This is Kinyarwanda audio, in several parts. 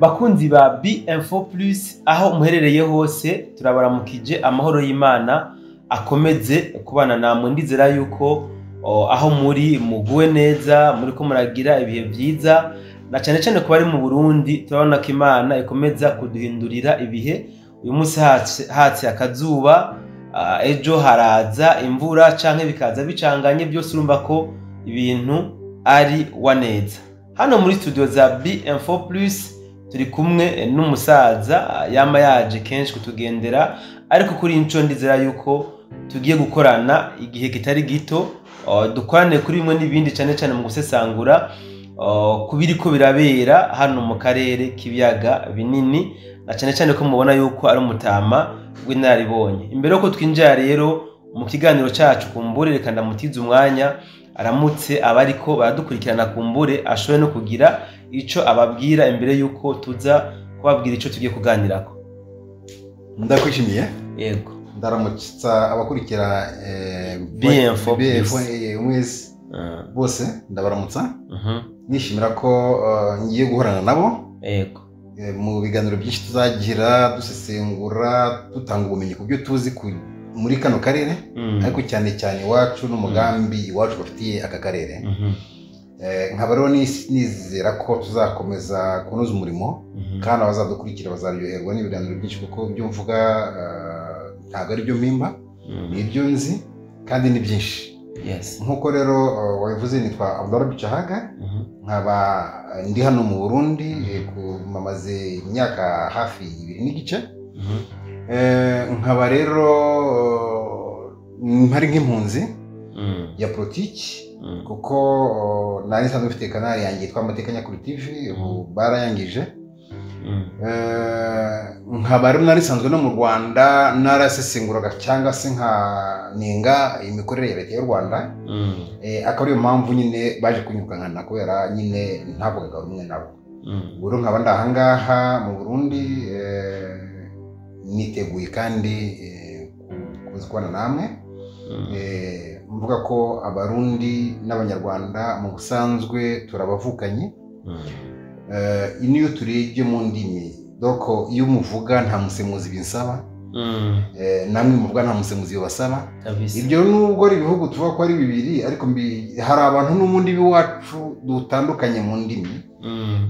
bakunzi ba B-Info Plus aho muherereye hose turabaramukije amahoro y'Imana akomeze kubana namwe ndizera yuko aho muri muguwe neza muri ko muragira ibihe byiza na cyane cyane ko bari mu Burundi turabona ko Imana ikomeza kuduhindurira ibihe uyu munsi hatse akazuba ejo haraza imvura canke bikaza bicanganye byose urumva ko ibintu ari waneza hano muri studio za B-Info Plus turi kumwe n'umusaza yama yaje kenshi kutugendera ariko kuri inco ndizera yuko tugiye gukorana igihe kitari gito dukorane kuri bimwe n'ibindi cyane cyane mu gusesangura kubiri ko birabera hano mu karere k'ibiyaga binini na cyane cyane ko mubona yuko ari umutama w'inaribonye imbere yuko twinjira rero mu kiganiro cyacu kumbure reka ndamutiza umwanya aramutse abariko baradukurikirana kumbure ashobe no kugira ico ababwira imbere yuko tuza kubabwira ico tugiye kuganirako. Ndakwishimiye Yego ndaramutsa abakurikira B-Info mwese bose ndabaramutsa nishimira ko ngiye guhorana nabo. Yego mu biganiro byinshi tuzagira dusesengura dutanga ubumenyi ku byo tuzi muri kano karere ariko cyane cyane iwacu n'umugambi iwacu bafitiye aka karere. Nkaba rero nizera ko tuzakomeza kunoza umurimo kandi abazadukurikira bazaryoherwa n'ibiganiro byinshi kuko byo mvuga ntabwo ari byo mpimba ni ibyo nzi kandi ni byinshi. Nk'uko rero wabivuze nitwa Abdallah Bichahaga nkaba ndi hano mu Burundi mamaze imyaka hafi 2 n'igice. Nkaba rero mpari nk'impunzi ya politiki kuko nari nsanzwe mfite kanali yanjye yitwa Amateka Nyakuri TV ubu barayangije. Nkaba rero nari nsanzwe no mu Rwanda narasesenguraga cyangwa se nkanenga imikorere ya leta y'u Rwanda. Akaba ariyo mpamvu nyine baje kunyirukankana kubera nyine ntavugaga rumwe nabo. Ubwo nkaba ndahangaha mu Burundi niteguye kandi kuzikwana namwe. Mvuga ko abarundi n'abanyarwanda mu busanzwe turabavukanye. Niyo turebye mu ndimi doko iyo muvuga nta musemuzi binsaba namwe muvuga nta musemuzi basaba. Ibyo nubwo ari ibihugu tuvuga ko ari bibiri ariko hari abantu n'umundi biwacu dutandukanye mu ndimi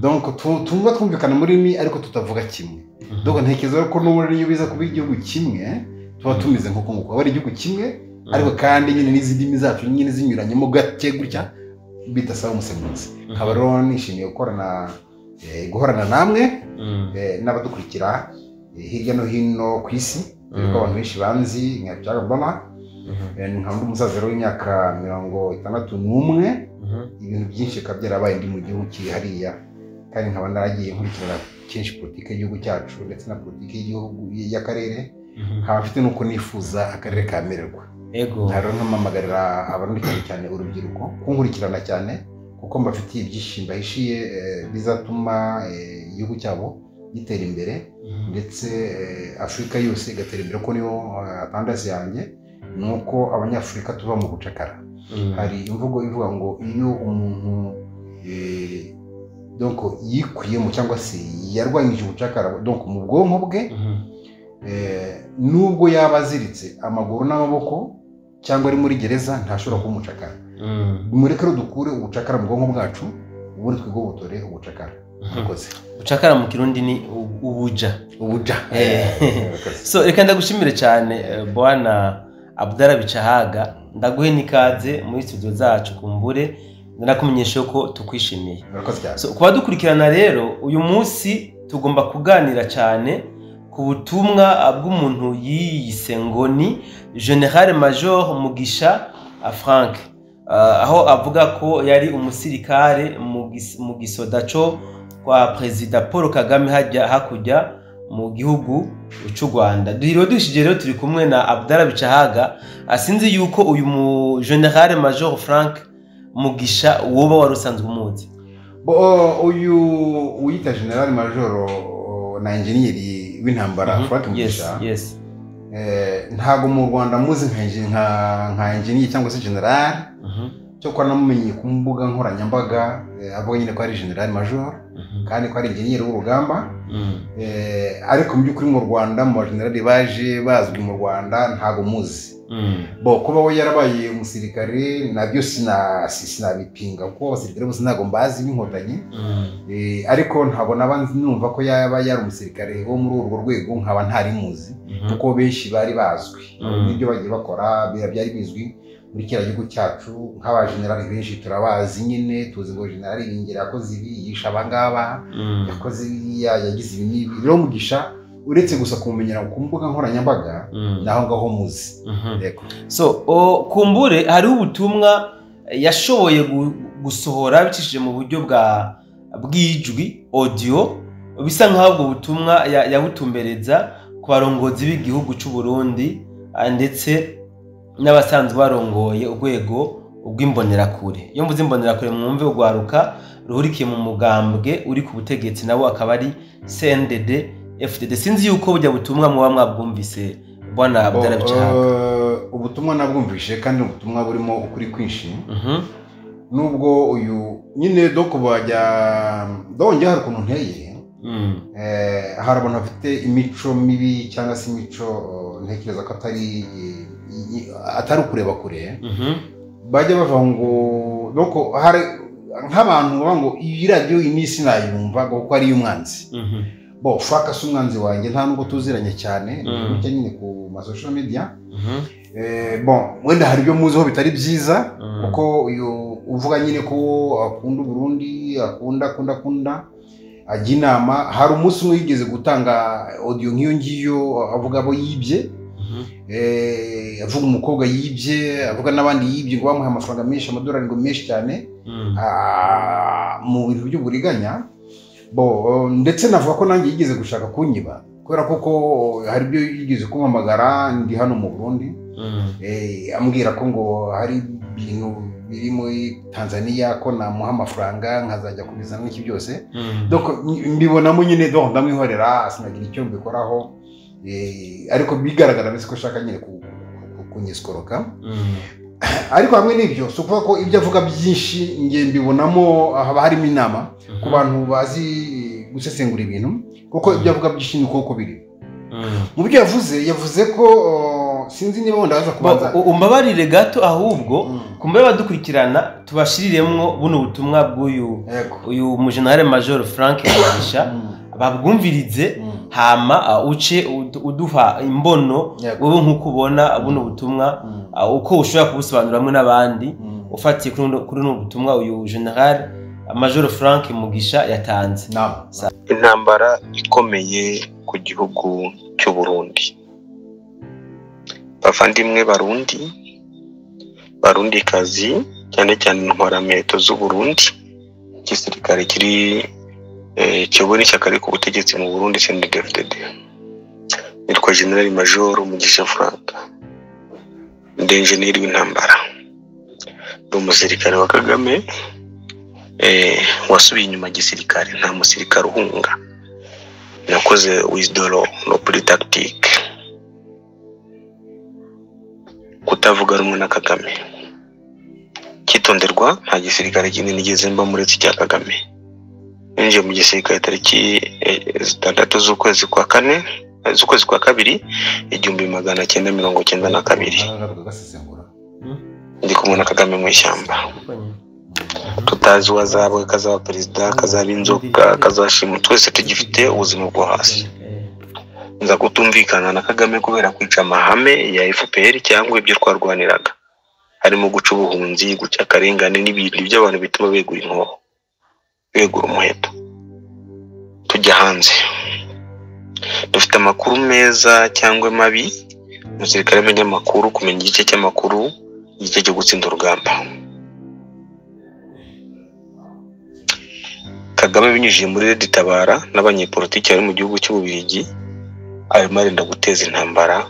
donc tumva twumvikana muri ndimi ariko tutavuga kimwe. Donc ntekereza ko n'ubundi iyo biza kuba igihugu kimwe tuba tumeze nk'uko nguko ari igihugu kimwe ariko kandi nyine n'izindi ndimi zacu nyine zinyuranyemo gake gutya bitasaba umusemuzi. Nkaba rero nishimiye guhorana namwe n'abadukurikira hirya no hino ku isi kuko abantu benshi banzi nka Abdallah nkaba ndi umusaza rero w'imyaka 61. Ibintu byinshi kabyarabaye ndi mu gihugu hariya kandi nkaba naragiye nkurikirana kenshi politike y'igihugu cyacu ndetse na politike y'igihugu y'akarere. Nkaba mfite nuko nifuza akarere kamererwa. Rero nkamamagarira abarundi cyane urubyiruko kunkurikirana cyane kuko mbafitiye ibyishimo bahishiye bizatuma igihugu cyabo gitera imbere ndetse Afrika yose igatera imbere ko niyo atandasi yanjye nuko abanyafrika tuva mu bucakara. Hari imvugo ivuga ngo iyo umuntu donc yikwiyemo cyangwa se yarwanyije ubucakara donc mu bwonko bwe nubwo yaba aziritse amaguru n'amaboko cyangwa ari muri gereza ntashobora kuba umucakara. Mureke rero dukure ubucakara mu bwonko bwacu ubundi twigobotore ubucakara. Ubucakara mu Kirundi ni ubuja. So reka ndagushimire cyane bwana Abdallah Bichahaga ndaguhe nikaze muri studio zacu kumbure ndanakumenyesha ko tukwishimiye. So kuba dukurikirana rero uyu munsi tugomba kuganira cyane ku butumwa bw'umuntu yiyise ngo ni General Major Mugisha Frank aho avuga ko yari umusirikare mu gisoda cyo kwa President Paul Kagame hakujya mu gihugu cy'u Rwanda. Dushije rero turi kumwe na Abdallah Bichahaga asinzi yuko uyu mu General Major Frank Mugisha woba warusanzwe umuzi. Uyu uyita General Major na engineer w'intambara Frank Mugisha. ntago mu Rwanda muzi nka engineer cyangwa se general cyo kwa namumenye ku mbuga nkoranyambaga avuga nyine ko ari General Major kandi ko ari engineer w'urugamba ariko mu by'ukuri mu Rwanda mu generali baje bazwi mu Rwanda ntago muzi bo kuba we yarabaye umusirikare nabyo sinabipinga kuko abasirikare bose ntago mbazi b'inkotanyi ariko ntago nabanzi numva ko yaba yari umusirikare wo muri urwo rwego nkaba ntari muzi kuko benshi bari bazwi n'ibyo bagiye bakora byari bizwi muri kiriya gihugu cyacu nk'aba generali benshi turabazi nyine tuzi ngo generali Bingira yakoze ibi yisha abangaba yakoze biriya yagize ibi n'ibi rero Mugisha uretse gusa kumumenyera ku mbuga nkoranyambaga naho ngaho muzi so kumbure hari ubutumwa yashoboye gusohora bicishije mu buryo bw'ijwi audio bisa nk'aho ubwo butumwa yabutumbereza ku barongozi b'igihugu cy'u Burundi ndetse n'abasanzwe barongoye urwego rw'imbonerakure iyo mvuze imbonerakure mwumve ugwaruka ruhurikiye mu mugambwe uri ku butegetsi nabo akaba ari CNDD FDD sinzi yuko bujya butumwa muba mwabwumvise bwana Abdallah ubutumwa nabwumvishe kandi ubutumwa burimo ukuri kwinshi nubwo uyu nyine doko bajya donje hari ukuntu nteye hari abantu bafite imico mibi cyangwa se imico ntekereza ko atari ukureba kure bajya bava ngo doko hari nk'abantu baba ngo iyi radio iminsi nayumva kuko ari umwanzi bo focus umwanzi wanjye nta nubwo tuziranye cyane n'icyo nyine ku ma social media bon wenda hari byo muziho bitari byiza kuko uyu uvuga nyine ko akunda Burundi akunda ajya inama hari umunsi umwe yigeze gutanga audio nk'iyo ngiyo avuga abo yibye avuga umukobwa yibye avuga n'abandi yibye ngo bamuha amafaranga menshi amadolari ngo menshi cyane mu bintu by'uburiganya bo ndetse navuga ko nanjye yigeze gushaka kunyiba kubera koko hari byo yigeze kumpamagara ndi hano mu Burundi ambwira ko ngo hari ibintu biri muri Tanzania ko namuha amafaranga nkazajya kubizana n'iki byose donc mbibonamo nyine donc ndamwihorera sinagira icyo mbikoraho ariko bigaragara bese ko shaka nyine kunyiskoroka ariko hamwe n'ibyo so kuvuga ko ibyo avuga byinshi nge mbibonamo haba harimo inama ku bantu bazi gusesengura ibintu kuko ibyo avuga byinshi ni uko biri mu byo yavuze ko sinzi niba wenda aza kubanza umbabarire gato ahubwo kumbe badukurikirana tubashiriremwo buno butumwa bw'uyu mu General Major Frank Mugisha babwumvirize hama uce uduha imbono wowe nkuko ubona buno butumwa uko ushobora kubusobanuramwe n'abandi ufatiye kuri no butumwa uyu General Major Frank Mugisha yatanze intambara ikomeye ku gihugu cy'u Burundi bavandimwe barundi kazi cyane cyane intwarameto z'u Burundi igisirikare kiri kibona ishyaka riri ku butegetsi mu Burundi CNDD-FDD nitwa General Major Mugisha Frank ndi engineer w'intambara ndi umusirikare wa Kagame wasubiye inyuma gisirikare nta musirikare uhunga nakoze wisdom no tactique kutavuga rumwe na Kagame kitonderwa nta gisirikare kinini nigeze mba muri cya Kagame nje mu gisirikare tariki 6 z'ukwezi kwa kane z'ukwezi kwa kabiri 1992 ndi kumwe na Kagame mu ishyamba tutazi wazabwe kazaba perezida kazaba inzoka kazashima twese tugifite ubuzima bwo hasi nza kutumvikana na Kagame kubera kwica amahame ya FPR cyangwa ibyo twarwaniraga harimo guca ubuhunzi guca akarengane n'ibindi by'abantu bituma begura inkoho begura umuheto tujya hanze dufite amakuru meza cyangwa mabi umusirikare amenya amakuru kumenya igice cy'amakuru igice cyo gutsinda urugamba Kagame binyujije muri Red Tabara n'abanyepolitiki bari mu gihugu cy'Ububiligi arimo arenda guteza intambara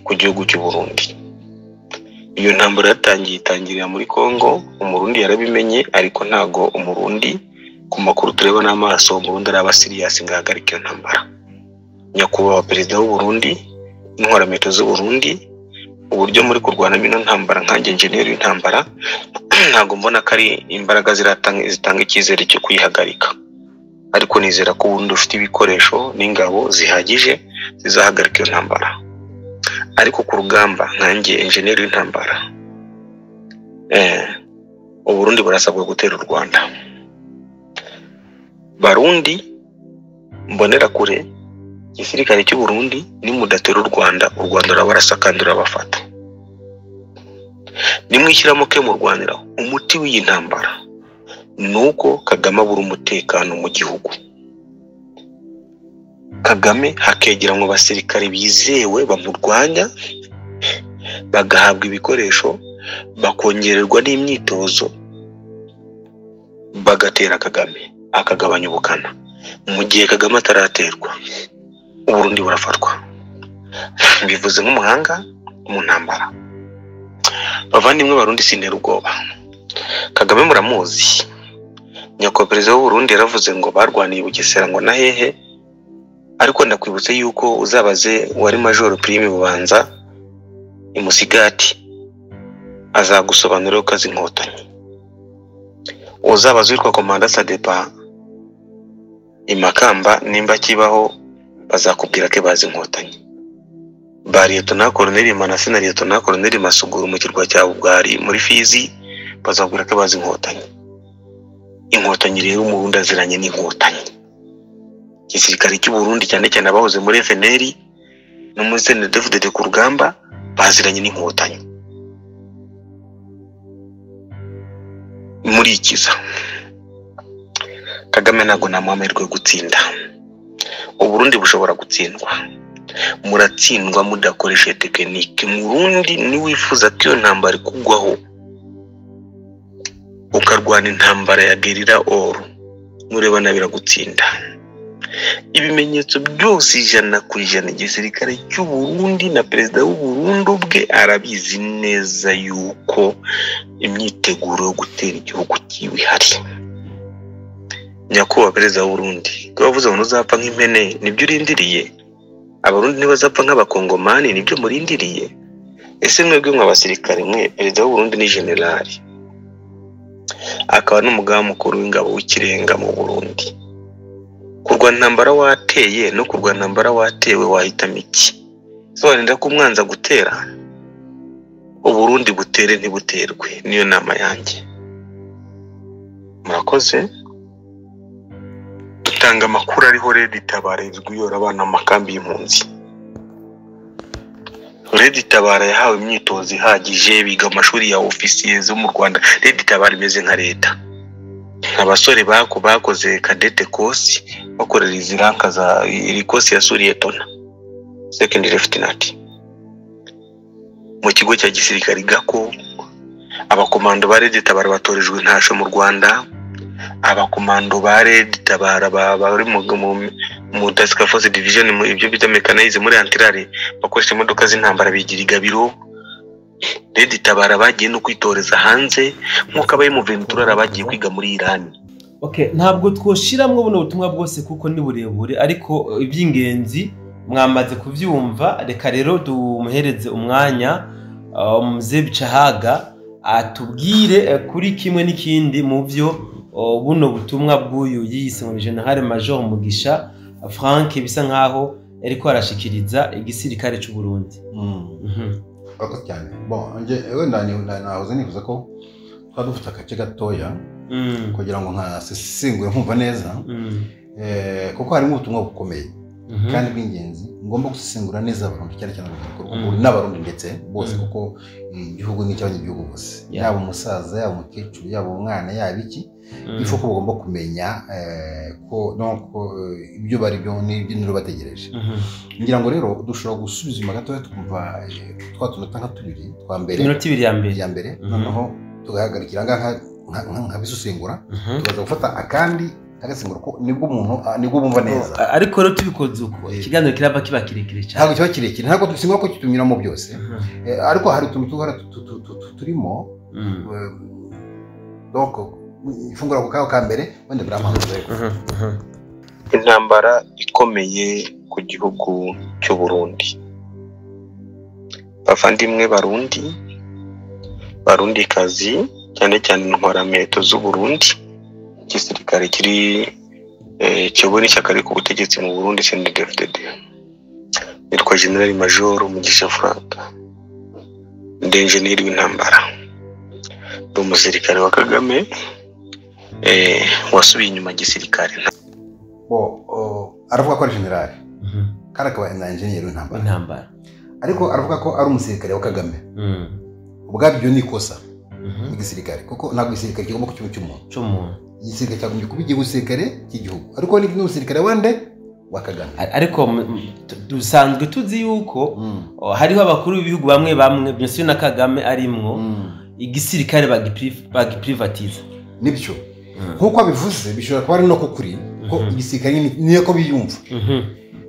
ku gihugu cy'u Burundi. Iyo ntambara yatangirira muri Kongo, umurundi yarabimenye ariko ntago umurundi ku makuru tureba n'amaso umurundi araba serious ngahagarika intambara. Nyakubahwa perezida w'u Burundi, intwarameto z'u Burundi uburyo muri kurwana mino ntambara nkanjye engineer w'intambara ntago mbona ko ari imbaraga zitanga icyizere cyo kuyihagarika, ariko nizera ko ubundi ufite ibikoresho n'ingabo zihagije zizahagarika iyo ntambara. Ariko ku rugamba nkanjye engineer w'intambara Uburundi burasabwa gutera u Rwanda. Barundi mbonera kure igisirikare cy'u Burundi ni mudatera u Rwanda rurabarasa kandi rurabafata. Nimwishyiramo ke mu Rwanda umuti w'iyi ntambara nuko Kagame abura umutekano mu gihugu. Kagame hakegera mu basirikare bizewe bamurwanya, bagahabwa ibikoresho, bakongererwa n'imyitozo, bagatera Kagame akagabanya ubukana. Mu gihe Kagame ataraterwa Uburundi burafatwa. Bivuze nk'umuhanga mu ntambara. Bavandimwe Barundi sinera ubwoba. Kagame muramuzi. Nyakubahwa Perezida w'u Burundi yaravuze ngo barwaniye Bugesera ngo na hehe, ariko ndakwibutse yuko uzabaze wari Major Prime Bubanza imusigati azagusobanurira uko azi inkotanyi. Uzabaze witwa Komanda Sadepa imakamba nimba kibaho bazakubwira ko bazi inkotanyi. Ba Lieutenant Colonel Manase na Lieutenant Colonel Masuguru mu kirwa cya Bugari muri Fizi bazakubwira ko bazi inkotanyi. Inkotanyi rero mu Burundi aziranye n'inkotanyi. Igisirikare cy'u Burundi cyane cyane abahoze muri FNL no muri CNDD-FDD ku rugamba baziranye n'inkotanyi. Muri ikiza Kagame ntago namwamahirwe gutsinda. Uburundi bushobora gutsindwa. Muratsindwa mudakoresha tekinike. Murundi ni wifuza ko iyo ntambara kugwaho ukarwana intambara ya gerira oro mureba nabira gutsinda. Ibimenyetso byose 100% igisirikare cy'u Burundi na Perezida w'u Burundi ubwe arabizi neza yuko imyiteguro yo gutera igihugu kiwe hari. Nyakubahwa Perezida w'u Burundi ko bavuze ngo uzapfa nk'impene nibyo urindiriye, Abarundi ntibazapfa nk'abakongomani nibyo murindiriye. Ese mwebwe mw'abasirikare mwe Perezida w'u Burundi ni general akaba n'umugaba mukuru w'ingabo w'ikirenga mu Burundi. Kurwana intambara wateye no kurwana intambara watewe wahitamo iki? Sobanira ko umwanza gutera Uburundi butere ntibuterwe. Niyo nama yanjye. Murakoze. Dutanga amakuru ariho Red Tabara izwiyora abana amakambi y'impunzi. Red Tabara yahawe imyitozo ihagije, biga amashuri ya officiers zo mu Rwanda. Red Tabara imeze nka leta. Abasore bakoze cadete course bakorera iziranka za irikosi ya Suriyetona second lieutenant mu kigo cya gisirikare Gako. Abakomando ba Red Tabara batorejwe ntasho mu Rwanda. Abakomando ba Red Tabara bari mu Task Force Division mu ibyo bita mechanize muri Antirare bakoresha imodoka z'intambara bigira igabiro. Red Tabara bagiye no kwitoreza hanze nkuko abaye mu Ventura bagiye kwiga muri Iran. Okay, ntabwo twoshiramwe buno butumwa bwose kuko ni burebure, ariko iby'ingenzi mwamaze kuvyumva. Reka rero tumuhereze umwanya Mzee Bicahaga atubwire kuri kimwe n'ikindi mu byo buno butumwa bw'uyu yise ngo General Major Mugisha Frank bisa nkaho ariko arashikiriza igisirikare cy'u Burundi. Ako cyane. Bon, wenda nahoze nifuza ko twadufite akace gatoya kugira ngo nkasesengure nkumva neza. Kuko harimo ubutumwa bukomeye kandi bw'ingenzi ngomba gusesengura neza abantu cyane cyane n'abarundi ndetse bose, kuko igihugu ni cy'abanyagihugu bose, yaba umusaza yaba umukecuru yaba umwana yaba iki, ifo ko bagomba kumenya ko ibyo bari byo n'ibyo bategereje. Ngira ngo rero dushobora gusubiza inyuma gatoya tukumva twatunota nka tubiri twa mbere, iminota ibiri ya mbere noneho tugahagarikira nka bisusengura tukaza gufata akandi agasengura ko nibwo umuntu nibwo bumva neza. Ariko rero tubikoze uko ikiganiro kiraba kiba kirekire cyane, ntabwo kiba kirekire, ntabwo dusingwa ko kitumiramo byose. Ariko hari utuntu turimo donc ifungura ku kaho ka mbere wenda biramanutse. Intambara ikomeye ku gihugu cy'u Burundi. bavandimwe barundi kazi cyane cyane intwarameto z'u Burundi igisirikare kiri cyobora ishyaka riri ku butegetsi mu Burundi CNDD-FDD. Nitwa General Major Mugisha Frank, ndi engineer w'intambara, ndi umusirikare wa Kagame wasubiye inyuma gisirikare. Aravuga ko ari general kandi akaba engineer w'intambara, ariko aravuga ko ari umusirikare wa Kagame. Ubwabyo ni ikosa igisirikare, kuko ntabwo igisirikare kigomba kuba cy'umuntu. Igisirikare cyagombye kuba igisirikare cy'igihugu, ariko ni n'umusirikare wande wa Kagame. Ariko dusanzwe tuzi yuko hariho abakuru b'ibihugu bamwe byose na Kagame arimwo igisirikare bagiprivatiza. Nibyo nkuko abivuze bishobora kuba ari no kukuri ko igisirikare niko biyumva,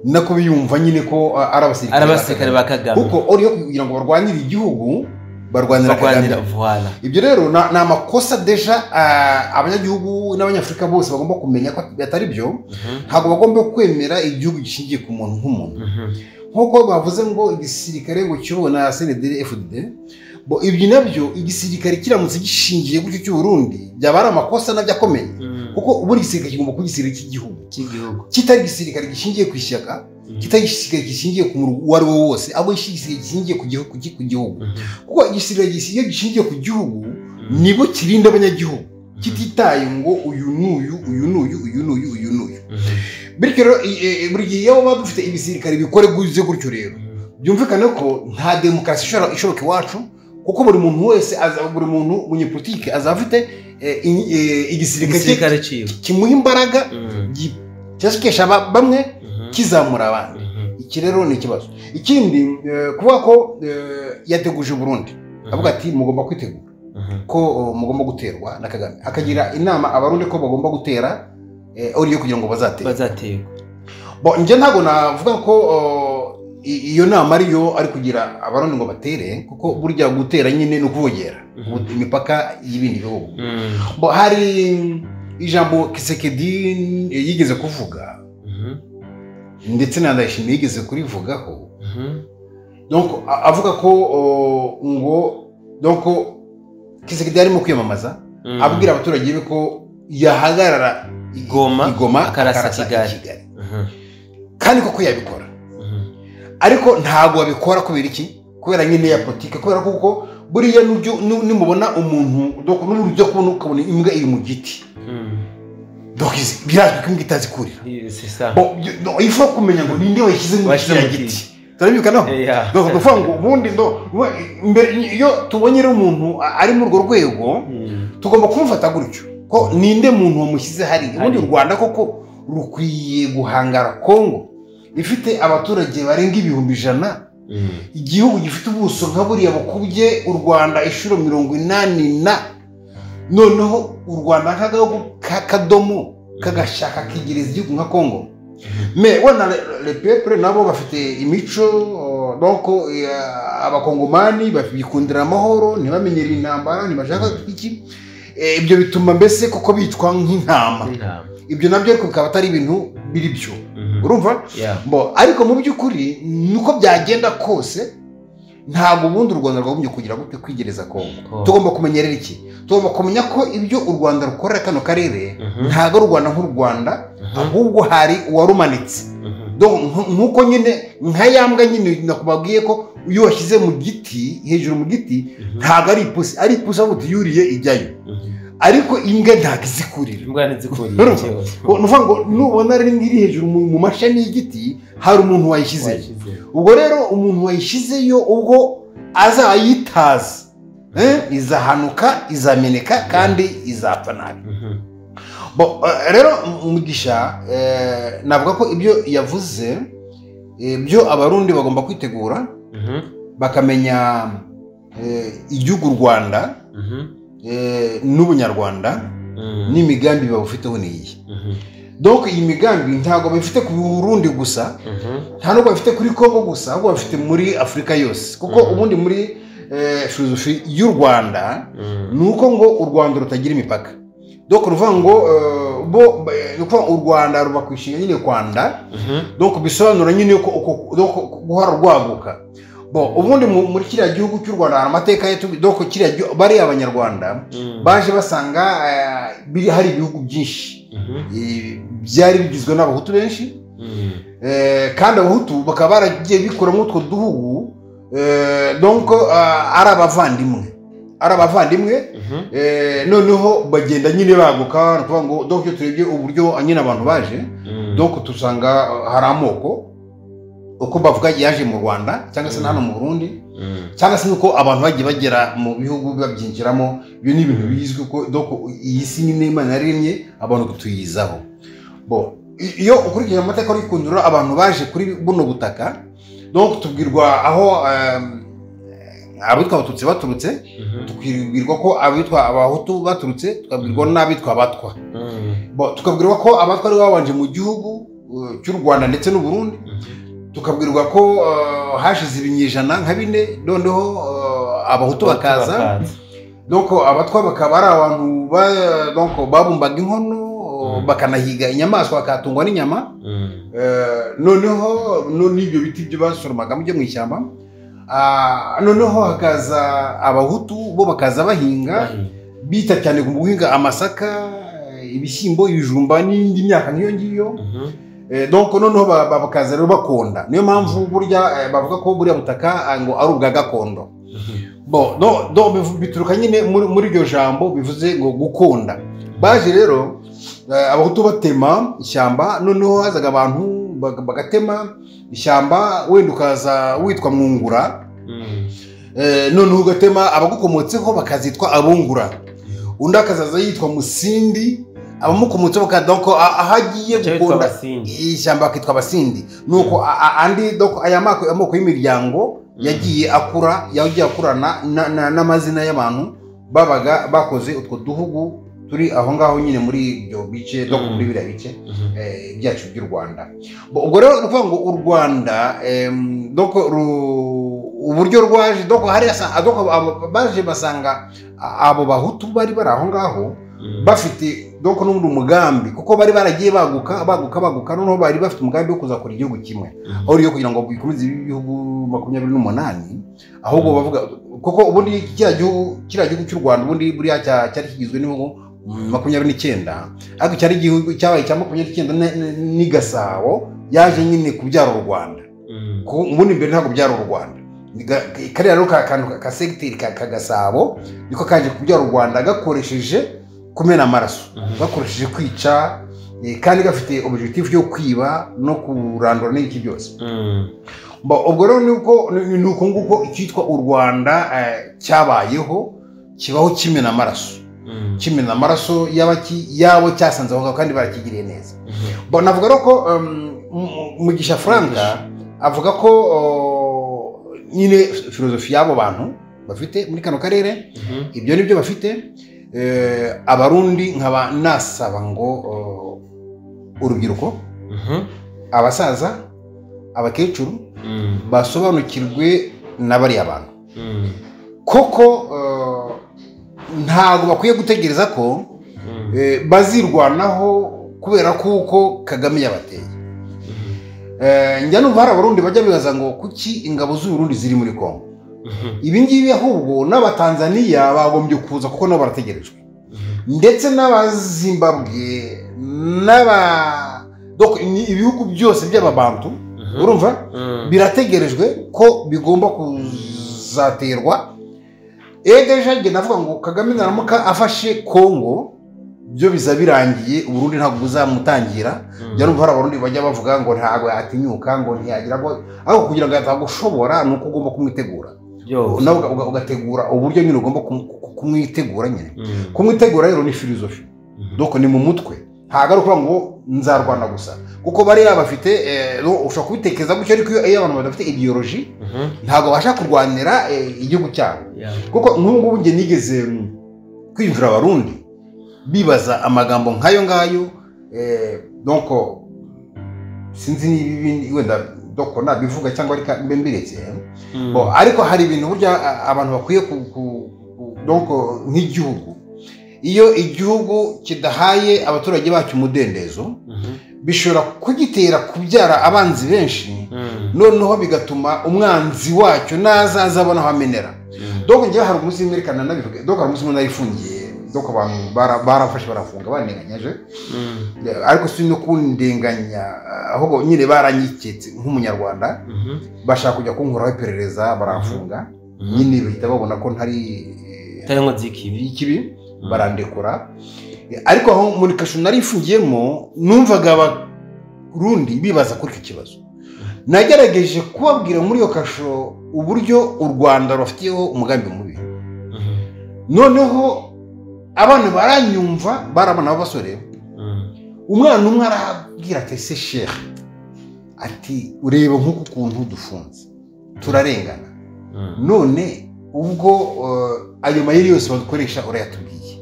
nako biyumva nyine ko ari abasirikare ba Kagame, kuko uriyo kugira ngo barwanire igihugu barwanira Kagame. Voilà. Ibyo rero na amakosa deja abanyagihugu n'abanyafrika bose bagomba kumenya ko atari byo. Ntabwo bagomba kwemera igihugu gishingiye ku muntu nk'umuntu, nkuko bavuze ngo igisirikare ngo cyobona CNDD-FDD. Ibyo nabyo igisirikare kiramutse gishingiye gutyo cy'u Burundi byaba ari amakosa nabyo akomeye, kuko ubu igisirikare kigomba kuba igisirikare cy'igihugu, kitari igisirikare gishingiye ku ishyaka, kitari igisirikare gishingiye ku muntu uwo ari we wose, ahubwo igisirikare gishingiye ku gihugu. Kuko igisirikare gishingiye ku gihugu nibo kirinda abanyagihugu, kititaye ngo uyu n'uyu. Bityo rero buri gihe iyo baba dufite ibisirikare bikore gutyo rero byumvikane ko nta demokarasi ishoboka iwacu, kuko buri muntu wese buri muntu munyepolitike azafite igisirikare kimuha imbaraga cyashikesha bamwe kizamura abandi. Iki rero ni ikibazo. Ikindi kuvuga ko yateguje Burundi, avuga ati mugomba kwitegura ko mugomba guterwa na Kagame, akagira inama abarundi ko bagomba gutera uriyo kugira ngo bazaterwa. Nje ntago navuga ko iyo nama ariyo ari kugira abarundi ngo batere, kuko burya gutera nyine no kuvogera imipaka y'ibindi bihugu. Hari ijambo Kisekedi yigeze kuvuga, ndetse na Ndayishimiye yigeze kurivugaho, donc avuga ko ngo donc Kisekedi arimo kwiyamamaza abwira abaturage be ko yahagarara Igoma akarasa Kigali, kandi koko yabikora. Ariko ntago babikora kubera iki? Kubera nyine ya politike, kubera kuko buriya nimubona umuntu n'uburyo kubona ukabona imbwa iri mu giti, birazwi ko imbwa itazikurira. Ifo kumenya ngo ninde washyize mu giti, turabikanaho. Kuvuga ngo ubundi iyo tubonye rero umuntu ari muri urwo rwego tugomba kumufata gutyo, ko ninde muntu wamushyize hari. Ubundi u Rwanda koko rukwiye guhangara Kongo ifite abaturage barenga 100,000, igihugu gifite ubuso nka buriya bukubye u Rwanda inshuro 80, noneho u Rwanda kakadomo kagashaka kigereza igihugu nka Kongo. Wana le peuple nabo bafite imico, donc abakongomani bikundira amahoro, ntibamenyera intambara, ntibashaka iki. Ibyo bituma mbese kuko bitwa nk'intama. Ibyo nabyo ariko bikaba atari ibintu biri byo, urumva? Ariko mu by'ukuri nuko byagenda kose ntabwo ubundi u Rwanda rwagombye kugira gute kwigereza Kongo. Tugomba kumenyerera iki? Tugomba kumenya ko ibyo u Rwanda rukorera kano karere ntabwo u Rwanda nk'u Rwanda, ahubwo hari uwarumanitse. Nkuko nyine nka yambwa nyine nakubabwiye ko iyo washyize mu giti, hejuru mu giti, ntabwo ari ipusi, ari ipusi ahubwo yuriye ijyayo. Ariko imbwa ntabwo izikurira. Nuvuga ngo nubona iri hejuru mu mashami y'igiti hari umuntu wayishyizeyo. Ubwo rero umuntu wayishyizeyo ubwo azayitaza, izahanuka, izameneka kandi izapfa nabi. Rero Mugisha navuga ko ibyo yavuze byo abarundi bagomba kwitegura, bakamenya igihugu u Rwanda n'ubunyarwanda n'imigambi bawufiteho niyi. Donc iyi migambi ntago bafite ku Burundi gusa, nta nubwo bafite kuri Kongo gusa, ahubwo bafite muri Afrika yose, kuko ubundi muri filosofi y'u Rwanda nuko ngo u Rwanda rutagira imipaka. Donc ruvuga ngo u Rwanda ruba kwishinga nyine Rwanda, donc bisobanura nyine ko guhora rwaguka. ubundi muri kiriya gihugu cy'u Rwanda hari amateka doko kiriya bari abanyarwanda baje basanga hari ibihugu byinshi byari bigizwe n'abahutu benshi kandi abahutu bakaba baragiye bikuramo utwo duhugu donc ari abavandimwe noneho bagenda nyine baguka no kuvuga ngo donc turebye uburyo nyine abantu baje donc tusanga hari amoko uko bavuga yaje mu Rwanda cyangwa se hano mu Burundi cyangwa se nuko abantu bagiye bagera mu bihugu babyinjiramo ibyo ni ibintu bizwi ko donc iyi si nyine Imana yaremye abantu tuyizaho iyo ukurikije amateka y'ikundura abantu baje kuri buno butaka donc tubwirwa aho abitwa abatutsi baturutse tukibwirwa ko abitwa abahutu baturutse tukabwirwa n'abitwa abatwa tukabwirwa ko abatwa ari babanje mu gihugu cy'u Rwanda ndetse n'u Burundi tukabwirwa ko hashize ibinyejana nka 4 noneho abahutu bakaza donc abatwa bakaba ari abantu donc babumbaga inkono bakanahiga inyamaswa bakatungwa n'inyama noneho n'ibyo biti byo basoromaga mu ishyamba noneho hakaza abahutu bo bakaza bahinga bita cyane ku guhinga amasaka ibishyimbo ibijumba n'indi myaka nk'iyo ngiyo donc noneho bakaza rero bakonda niyo mpamvu burya bavuga ko buriya butaka ngo ari ubwa gakondo bituruka nyine muri iryo jambo bivuze ngo gukonda baje rero abahutu batema ishyamba noneho hazaga abantu bagatema ishyamba wenda ukaza witwa mwungura noneho ugatema abagukomotseho bakazitwa abungura undi akazaza yitwa musindi abamukomotseho donc ahagiye gukunda ishyamba akitwa abasindi nuko andi donc aya amoko y'imiryango yagiye akurana n'amazina y'abantu babaga bakoze utwo duhugu turi aho ngaho nyine muri ibyo bice no muri biriya bice byacu by'u Rwanda ubwo rero ni ukuvuga ngo u Rwanda donc uburyo rwaje donc hari baje basanga abo bahutu bari aho ngaho bafite donc n'undi umugambi kuko bari baragiye baguka noneho bari bafite umugambi wo kuzakora igihugu kimwe aho riyo kugira ngo bikomeze ibihugu 28 ahubwo bavuga kuko ubundi kiriya gihugu cy'u Rwanda ubundi buriya cyari kigizwe n'ibihugu 29 ariko cyari igihugu cyabaye cya 29 ni Gasabo yaje nyine kubyara u Rwanda ubundi mbere ntabwo byara u Rwanda kariya rero ka secteur ka Gasabo niko kaje kubyara u Rwanda gakoresheje kumena amaraso bakoresheje kwica kandi gafite objectif yo kwiba no kurandura n'iki byose ubwo rero nuko nguko cyitwa u Rwanda cyabayeho kibaho kimena amaraso yabo cyasanze aho kandi barakigiriye neza navuga rero ko Mugisha Frank avuga ko nyine filozofi y'abo bantu bafite muri kano karere ibyo nibyo bafite abarundi nkaba nasaba ngo urubyiruko abasaza abakecuru basobanukirwe n'abari abantu koko ntago bakwiye gutegereza ko bazirwanaho kubera kuko Kagame yabateye njya numva hari abarundi bajya bibaza ngo kuki ingabo z'u Burundi ziri muri Kongo ibi ngibi ahubwo n'abatanzaniya bagombye kuza kuko nabo barategerejwe ndetse n'abazimbabwe ibihugu byose by'ababantu urumva birategerejwe ko bigomba kuzaterwa deja navuga ngo Kagame naramuka afashe Kongo byo biza birangiye Uburundi ntabwo buzamutangira yarumva hari abarundi bajya bavuga ngo ntabwo yatinyuka ngo ntiyagira ngo aho kugira ngo atagushobora nuko ugomba kumwitegura nawe ugategura uburyo nyine ugomba kumwitegura nyine kumwitegura rero ni filozofi donc ni mu mutwe ntabwo ari ukuvuga ngo nzarwana gusa kuko bari bafite ushobora kubitekereza gutyo ariko iyo abantu badafite ideology ntabwo basha kurwanira igihugu cyabo kuko nk'ubu nge nigeze kwinjira abarundi bibaza amagambo nk'ayo ngayo donc sinzi n'ibindi wenda doko nabivuga cyangwa ariko mbe mbiretse ariko hari ibintu burya abantu bakwiye donc nk'igihugu iyo igihugu kidahaye abaturage bacyo umudendezo bishobora kugitera kubyara abanzi benshi noneho bigatuma umwanzi wacyo nazaza abona aho amenera. Donc ngiye hari umunsi mwerekana nabivuga, donc hari umunsi umuntu ayifungiye, donc abantu barafashe barafunga bandenganyaje, ariko si no kundenganya, ahubwo nyine baranyiketse nk'umunyarwanda, bashaka kujya kunkuraho iperereza barafunga, nyine bahita babona ko ntari tarengo zikibi barandekura. Ariko aho muri kasho nari ifungiyemo numvaga abarundi bibaza kuri iki kibazo. Nagerageje kubabwira muri iyo kasho uburyo u Rwanda rufitiyeho umugambi mubi. Noneho abantu baranyumva, barabana abasore. Umwana umwe arabwira ati se Sheikh, ati ureba nk'uko kuntu dufunze turarengana, none ubwo ayo mayeri yose badukoresha urayatubwiye,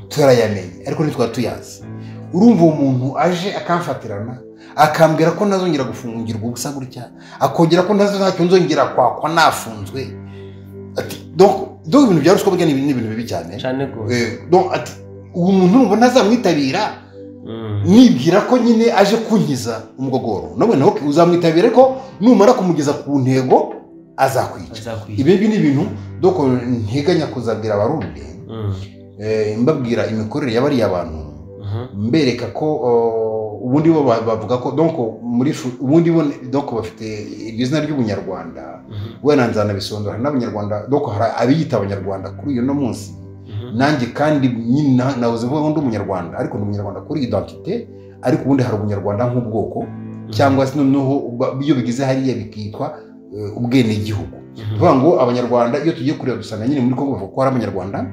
turayamenye ariko ntitwara tuyazi. Urumva umuntu aje akamfatirana akambwira ko nazongera gufungirwa ubusa gutya, akongera ko ntacyo nzongera kwakwa nafunzwe. Ati donc ibintu bya ruswa bigana ibintu bibi cyane gose. Donc ati uwo muntu ubona azamwitabira, nibwira ko nyine aje kunkiza umugogoro, none naho uzamwitabira ko numara kumugeza ku ntego azakwica. Ibi ni ibintu donc nteganya kuzabwira abarundi, mbabwira imikorere y'abari abantu, mbereka ko ubundi bo bavuga ko donc muri ubundi bo donc bafite izina ry'ubunyarwanda, wena nzana bisondora n'abanyarwanda, donc hari abiyita abanyarwanda kuri iyo no munsi. Nanjye kandi nyine navuze ngo ndi umunyarwanda, ariko ndi umunyarwanda kuri identité, ariko ubundi hari ubunyarwanda nk'ubwoko, cyangwa se noneho iyo bigize hariya bikitwa ubwene igihugu. Tuvuga ngo abanyarwanda iyo tugiye kureba dusanga nyine muri Kongo bavuga ko ari abanyarwanda,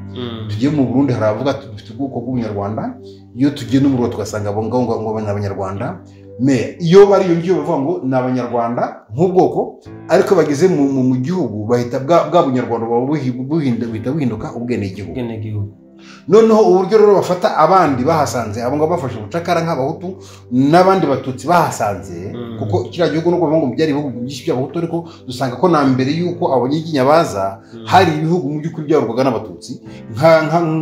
tugiye mu Burundi haravuga dufite ubwoko bw'ubunyarwanda, iyo tugiye no mu Rwanda tugasanga abo ngo abanyarwanda. Me iyo bari iyo ngiyo bavuga ngo ni abanyarwanda nk'ubwoko, ariko bageze mu gihugu bahita bwa bunyarwanda buhinduka ubwene igihugu. Noneho uburyo rero bafata abandi bahasanze, abo ngo bafashe ubucakara nk'abahutu n'abandi batutsi bahasanze, kuko kiriya gihugu no kuvuga ngo byari ibihugu byinshi by'abahutu, ariko dusanga ko na mbere yuko abanyiginya baza hari ibihugu mu by'ukuri byayoborwaga n'abatutsi,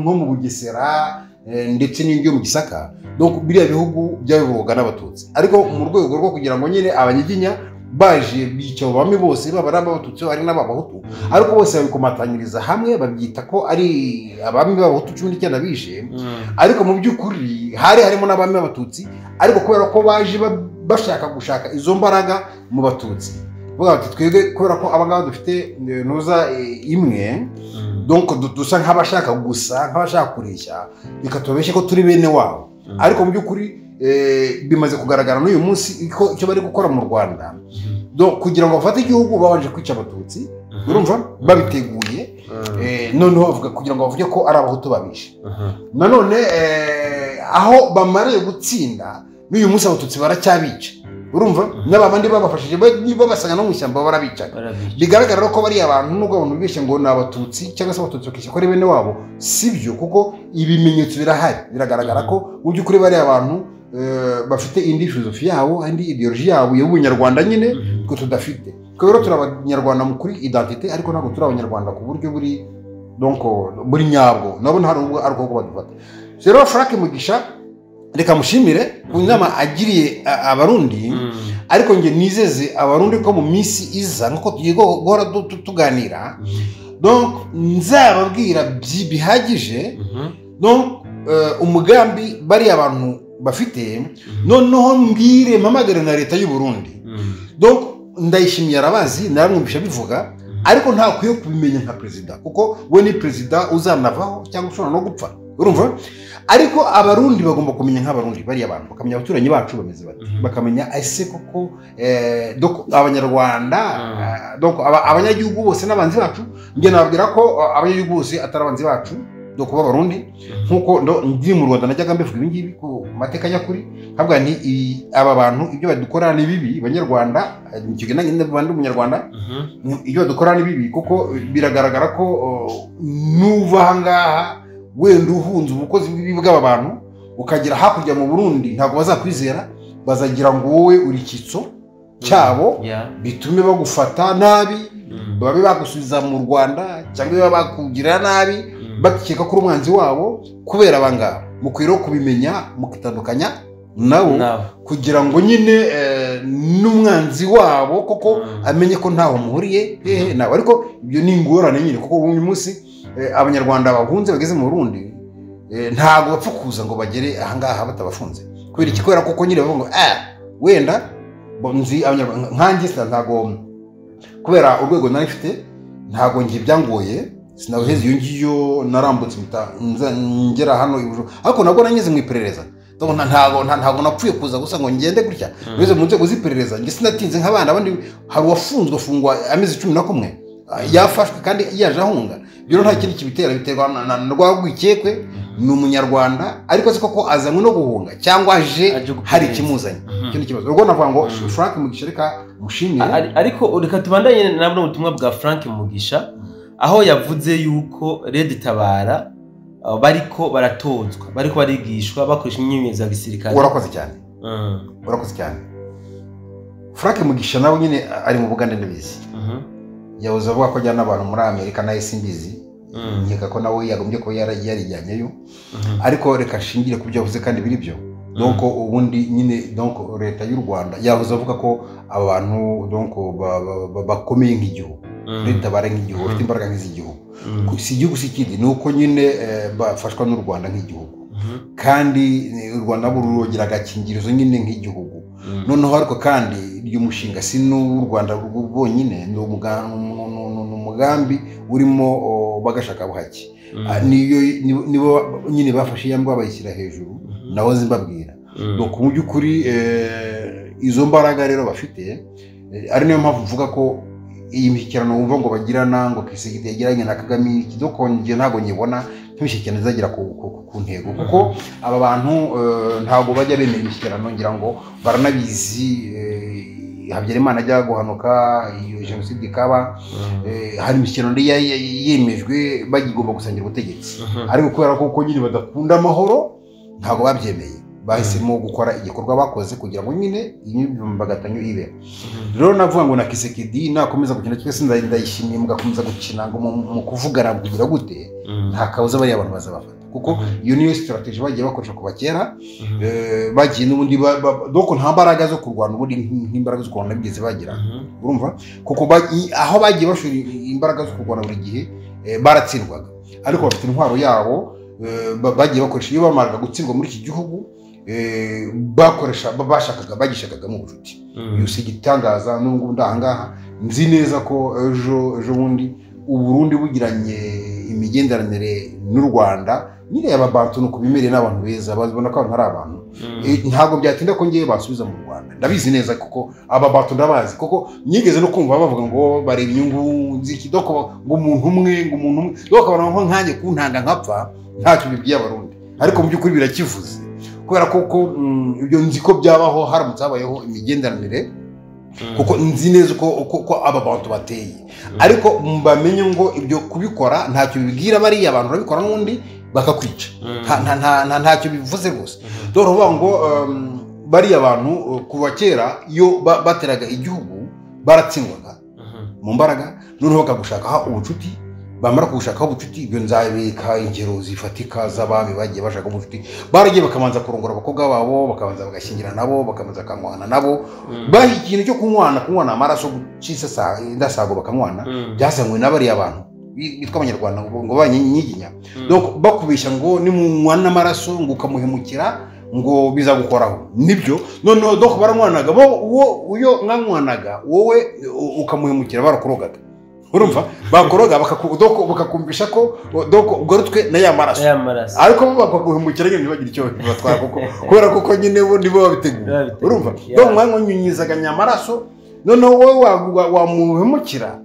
nko mu Bugesera ndetse n'ibyo mu Gisaka. Donc biriya bihugu byayoborwaga n'abatutsi, ariko mu rwego rwo kugira ngo nyine abanyiginya baje bica abami bose baba abatutsi ari n'abahutu, ariko bose babikomatanyiriza hamwe babyita ko ari abami b'abahutu 19 bishe. Ariko mu by'ukuri harimo n'abami b'abatutsi, ariko kubera ko baje bashaka izo mbaraga mu batutsi, vuga ati twebwe kubera ko abangaba dufite nuza imwe, donc dusa nk'abashaka gusa nk'abashaka kureshya, bikatubeshye ko turi bene wabo. Ariko mu by'ukuri bimaze kugaragara n'uyu munsi ko icyo bari gukora mu Rwanda, kugira ngo bafate igihugu babanje kwica abatutsi, urumva babiteguye, noneho bavuga kugira ngo bavuge ko ari abahutu babishe. Nanone aho bamariye gutsinda n'uyu munsi abatutsi baracyabica, urumva n'abandi babafashije niba basanga no mu ishyamba barabica. Bigaragara ko bari abantu nubwo abantu bibeshye ngo ni abatutsi cyangwa se abatutsi bakisha ko ari bene wabo, sibyo, kuko ibimenyetso birahari, biragaragara ko mu by'ukuri bari abantu bafite indi filosofi yabo, indi ideology yabo y'ubunyarwanda nyine ko tudafite. Rero turi abanyarwanda mu kuri identité, ariko ntabwo turi abanyarwanda ku buryo buri donc buri nyabwo, nabo hari ubwo ariko ko badufata. Rero Frank Mugisha reka mushimire ku nama agiriye abarundi, ariko nge nizeze abarundi ko mu minsi iza nko tugiye guhora tuganira, donc nzababwira bihagije, donc umugambi bari abantu bafite, noneho mbwire mpamagare na leta y'u Burundi. Donc ndayishimiye arabazi, naramwumvisha bivuga, ariko nta kwiye kubimenya nka president, kuko we ni president uzanavaho cyangwa ushobora no gupfa, urumva. Ariko abarundi bagomba kumenya nk'abarundi bari abantu, bakamenya abaturanyi bacu bameze bati, bakamenya ese koko donc abanyarwanda, donc abanyagihugu bose n'abanzi bacu. Nge nababwira ko abanyagihugu bose atari abanzi bacu, donc b'abarundi, nkuko ndi mu Rwanda najyaga mbivuga ibi ngibi ku mateka nyakuri, habwa ni aba bantu ibyo badukora ni bibi, abanyarwanda nikigena nyine bandi umunyarwanda, ibyo badukora ni bibi, kuko biragaragara ko nuva hangaha wenda uhunze ubukozi bw'ibi bw'aba bantu ukagira hakurya mu Burundi, ntabwo bazakwizera, bazagira ngo wowe uri kitso cyabo, bitume bagufata nabi, babe bagusubiza mu Rwanda cyangwa bakugira nabi, bakeka ko umwanzi wabo. Kubera abangaba mukwiriye kubimenya mukitandukanya nabo, kugira ngo nyine n'umwanzi wabo koko amenye ko ntaho muhuriye nawe ariko ibyo ni ingorane nyine kuko uyu munsi abanyarwanda bahunze bageze mu Burundi ntago bapfa kuza ngo bagere ahangaha batabafunze kubera iki kubera kuko nyine bavuga ngo wenda nzi abanyarwanda nkanjye ntago kubera urwego nari mfite ntago ngiye byangoye sinabiheze iyo ngiyo narambutse ngera hano ariko nabwo nanyeze mu iperereza ntago napfuye kuza gusa ngo ngende gutya bize mu nzego z'iperereza nge sinatinze nk'abana abandi hari wafunzwe afungwa amezi 11 yafashwe kandi yaje ahunga byo nta kindi kibitera biterwa na rwagwikekwe ni umunyarwanda ariko siko ko azanywe no guhunga cyangwa aje hari kimuzanye kindi kibazo ubwo navuga ngo Frank Mugisha reka mushimire ariko reka tubandanye nabwo ubutumwa bwa Frank Mugisha aho yavuze yuko Red Tabara bariko baratozwa bariko barigishwa bakoresha imyimenyerezo ya gisirikare urakoze cyane Frank Mugisha nawe nyine ari mu Bugande ndabizi yavuze avuga ko ajyana abantu muri Amerika na simbizi nkeka ko nawe yagombye ko yarijyanyeyo ariko reka shingire ku byo yavuze kandi biri byo donc ubundi nyine donc leta y'u Rwanda yavuze avuga ko abantu donc bakomeye nk'igihugu leta bare nk'igihugu bafite imbaraga nk'igihugu si igihugu sikindi nuko nyine bafashwa n'u Rwanda nk'igihugu kandi u Rwanda burugira agakingirizo nyine nk'igihugu noneho ariko kandi iyo mushinga si n'u Rwanda bonyine ni umugambi urimo bagashaka buhaki nibo nyine bafashe yambwa bayishyira hejuru naho zimbabwira donc mu by'ukuri izo mbaraga rero bafite ari niyo mpamvu mvuga ko iyi mishyikirano wumva ngo bagirana ngo Kisigiti yagiranye na Kagame ikidokongeye ntago nyibona nk'ishyikirano izagira ku ntego kuko aba bantu ntago bajya bemera imishyikirano ngira ngo baranabizi Habyarimana ajya guhanuka iyo jenoside ikaba hari imishyikirano yemejwe bagigomba gusangira ubutegetsi ariko kubera ko nyine badakunda amahoro ntago babyemeye bahisemo gukora igikorwa bakoze kugira ngo nyine imyivumbagatanyo ibe rero navuga ngo na Kisekedi nakomeza gukina cyose ndayishimiye mugakomeza gukina ngo mu kuvugana kugira gute nta kabuza bari abantu bazabafata kuko iyo niyo strategy bagiye bakoresha kuba kera bagiye n'ubundi doko nta mbaraga zo kurwana ubundi nk'imbaraga zo kurwana bigeze bagira urumva kuko aho bagiye bashura imbaraga zo kurwana buri gihe baratsindwaga ariko bafite intwaro yabo bagiye bakoresha iyo bamaraga gutsindwa muri iki gihugu bagishakaga mu bucuti yose gitangaza n'ubwo ndahangaha nzi neza ko ejo bundi Uburundi bugiranye imigenderanire n'u Rwanda nyine ababantu no kubimereye n'abantu beza bazibona ko ari abantu ntago byatinda ko ngiye basubiza mu Rwanda ndabizi neza kuko ababantu ndabazi kuko nyigeze no kumva bavuga ngo bari inyungu z'ikidoko ngo umuntu umwe doko abantu nko nkanjye kuntanga nkapfa ntacyo bibwiye abarundi ariko mu by'ukuri birakivuze kubera ko ibyo nzi ko byabaho haramutse habayeho imigenderanire kuko nzi neza ko aba bantu bateye ariko mbamenye ngo ibyo kubikora ntacyo bibwira bariya abantu babikora n'undi bakakwica ntacyo bivuze rwose dore uvuga ngo bariya bantu kuva kera iyo bateraga igihugu baratsindwaga mu mbaraga noneho bakagushakaho ubucuti bamara kugushakaho ubucuti ibyo nzabika ingero zifatika z'abami bagiye bashaka ubucuti baragiye bakamanza kurongora abakobwa babo bakabanza bagashyingira nabo bakabanza bakamwana nabo bahi ikintu cyo kunywana amaraso gucisa indasago bakamwana byasangwe n'abariya abantu bitwa abanyarwanda ngo banyiginya donc bakubisha ngo ni munywana amaraso ngo ukamuhemukira ngo bizagukoraho nibyo noneho donc baramwanaga uyo mwanywanaga wowe ukamuhemukira barakurogaga urumva bakoroga bakakumvisha ko gorutwe na ya maraso ariko bakaguhemukira nyine bagira icyo batwara kuko kubera kuko nyine bo nibo babiteguye urumva donc mwango nyunyizaga nyamaraso noneho wowe wamuhemukira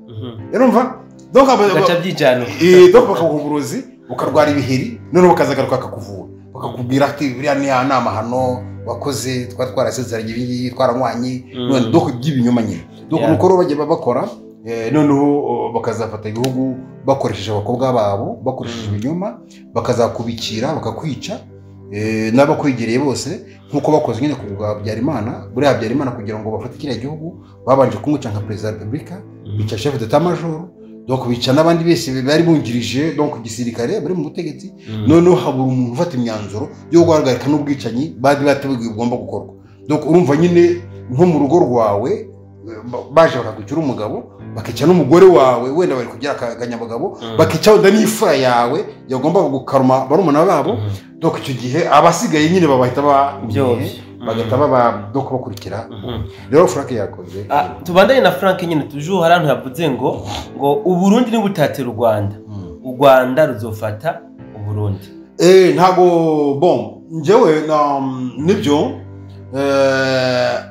urumva donc gacha byijano donc bakaguburuzi ukarwara ibiheri noneho bakazagaruka akakuvura bakakubwira ati biriya ni nama hano wakoze twarasezeranye ibingi twaranywanye none donc by'ibinyoma nyine donc umukoro bagiye bakora noneho bakazafata igihugu bakoresheje abakobwa babo bakoresheje ibinyoma bakazakubikira bakakwica n'abakwegereye bose nkuko bakoze nyine ku Habyarimana buriya Habyarimana kugira ngo bafate kiriya gihugu babanje kumwica nka perezida wa repubulika bica chef d'état major donc bica n'abandi bese bari bungirije donc gisirikare bari mu butegetsi noneho habura umuntu ufata imyanzuro yo guhagarika n'ubwicanyi badi bateguye ugomba gukorwa donc urumva nyine nko mu rugo rwawe baje bakagucyura umugabo bakica n'umugore wawe wenda bari kugira akanyabugabo bakica wenda n'ifura yawe yagomba gukaruma barumuna babo donc icyo gihe abasigaye nyine babahita bagahita doko bakurikira rero Frank yakoze tubandanye na Frank nyine toujours harantu yavuze ngo uburundi ni butatira u Rwanda ruzofata uburundi ntago bon njyewe nibyo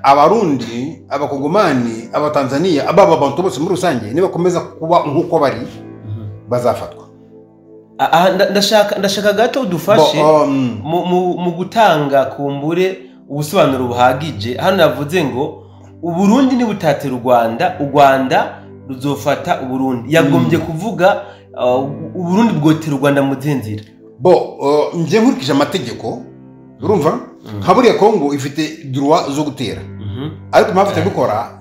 abarundi abakongomani abatanzania abantu bose muri rusange nibakomeza kuba nkuko bari bazafatwa ndashaka gato udufashe mu gutanga kumbure ubusobanuro buhagije hano yavuze ngo uburundi ni butatira u Rwanda ruzofata uburundi yagombye kuvuga uburundi bwotera u Rwanda mu nzira njye nkurikije amategeko urumva nka buriya Kongo ifite droit zo gutera ariko mpamvu bikora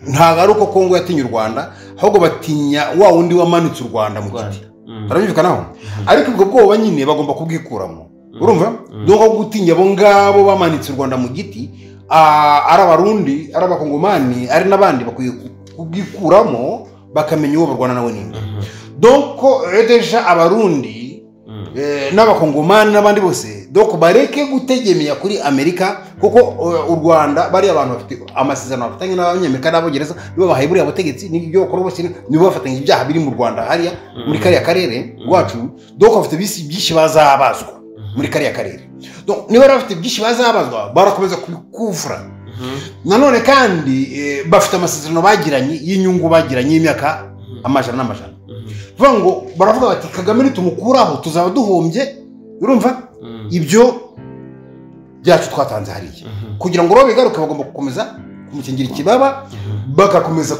ntabwo ari uko Kongo yatinya u Rwanda ahubwo batinya wa wundi wamanitse u Rwanda mu giti barabyumvikanaho ariko ubwo bwoba nyine bagomba kubwikuramo urumva dore ko gutinya abo ngabo bamanitse u Rwanda mu giti ari abarundi ari abakongomani ari n'abandi bakwiye kubwikuramo bakamenya uwo barwana nawe ninde donc deja abarundi n'abakongomani n'abandi bose donc bareke gutegemea kuri Amerika kuko u Rwanda bari abantu bafite amasezerano bafitanye n'abanyamerika n'abongereza nibo bahaye buriya butegetsi n'ibyo bakora bose nibo bafatanya ibyaha biri mu Rwanda hariya muri kariya karere rwacu donc bafite byinshi bazabazwa muri kariya karere donc niba bafite byinshi bazabazwa barakomeza kubikuvura nanone kandi bafite amasezerano bagiranye y'inyungu bagiranye y'imyaka amajana n'amajana vuga ngo baravuga bati Kagame nitumukuraho tuzaba duhombye urumva ibyo byacu twatanze hariya kugira ngo bigaruke bagomba gukomeza kumukingira ikibaba bagakomeza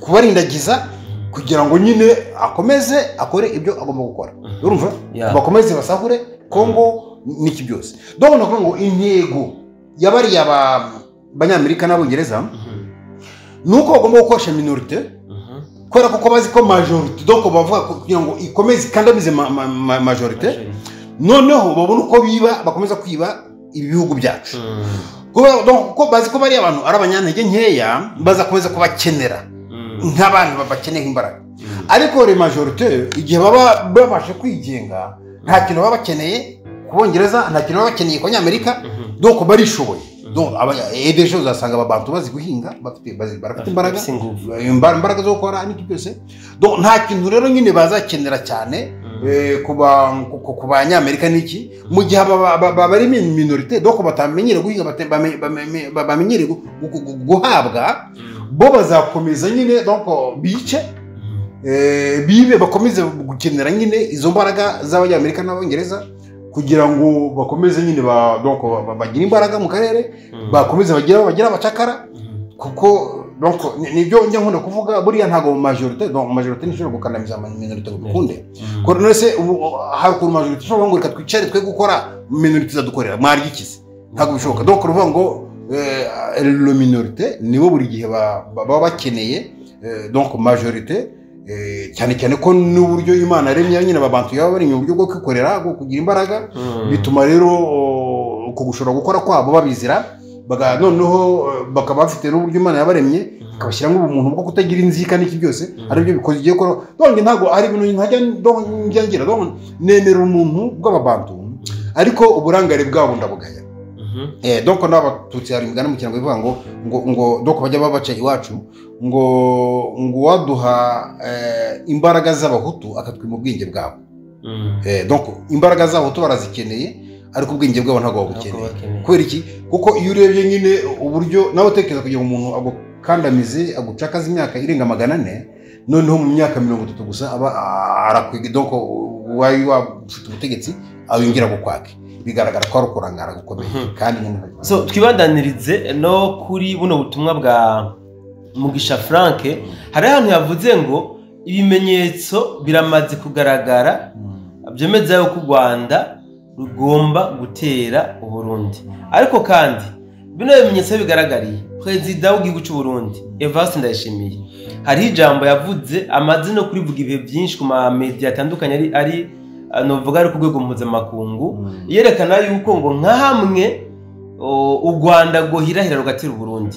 kubarindagiza kugira ngo nyine akomeze akore ibyo agomba gukora urumva bakomeze basahure Kongo n'iki byose ndabona ngo intego yabari abanyamerika n'abongereza nuko bagomba gukoresha minorite kubera kuko bazi ko majorite donc bavuga kugira ngo ikomeze ikandamize majorite noneho babona uko biba bakomeza kwiba ibihugu byacu kuko bazi ko bari abantu ari abanyantege nkeya bazakomeza kubakenera nk'abantu babakeneye imbaraga ariko re majorite igihe baba babashe kwigenga nta kintu baba bakeneye ku Bongereza nta kintu baba bakeneye ku Banyamerika donc barishoboye donc edeje uzasanga abantu bazi guhinga barafite imbaraga zo gukora n'iki byose donc nta kintu rero nyine bazakenera cyane ku Banyamerika n'iki mu gihe bari minorite donc batamenyere guhinga bamenyere guhabwa bo bazakomeza nyine donc bice bibe bakomeze gukenera nyine izo mbaraga z'Abanyamerika n'Abongereza kugira ngo bakomeze nyine donc bagira imbaraga mu karere bakomeze bagira abacakara kuko donc nibyo njya nkunda kuvuga buriya ntago majorite donc majorite nishobora gukandamiza minorite gukunde ko none se hari ku majorite shobora ngo reka twicare twe gukora minorite zadukorera mwari gikize ntago bishoboka donc ruvuga ngo le minorite nibo buri gihe baba bakeneye donc majorite cyane cyane ko n'uburyo Imana yaremye nyine abantu yaba bari mu buryo bwo kwikorera bwo kugira imbaraga bituma rero uko gushobora gukora kwabo babizira noneho bakaba bafite n'uburyo Imana yabaremye bakabashyiramo ubumuntu bwo kutagira inzika n'iki byose ari byo bikoze igiye ko donc ntago ari ibintu nkajya ngira nemera umuntu bw'ababantu ariko uburangare bwabo ndabugaya donc n'abatutsi hari imigani mu kirango bivuga ngo donc bajya babaca iwacu ngo waduha imbaraga z'abahutu akatwima ubwenge bwabo donc imbaraga z'abahutu barazikeneye ariko ubwenge bwabo ntabwo babukeneye kubera iki kuko iyo urebye nyine uburyo nawe utekereza kugira ngo umuntu agukandamize agucakaze imyaka irenga 400 noneho mu myaka 30 gusa aba arakwiga donc wayi wafite ubutegetsi ayongera gukwake bigaragara ko ari ukurangara gukomeye kandi so twibandanirize no kuri buno butumwa bwa Mugisha Frank hari ahantu yavuze ngo ibimenyetso biramaze kugaragara byemeza yuko u Rwanda rugomba gutera u Burundi ariko kandi bino bimenyetso bigaragariye Perezida w'igihugu cy'u Burundi Evariste Ndayishimiye hari ijambo yavuze amaze no kurivuga ibihe byinshi ku ma media atandukanye ari novuga ari ku rwego mpuzamakungu yerekana yuko ngo nka hamwe u Rwanda ngo hirahira rugatira Burundi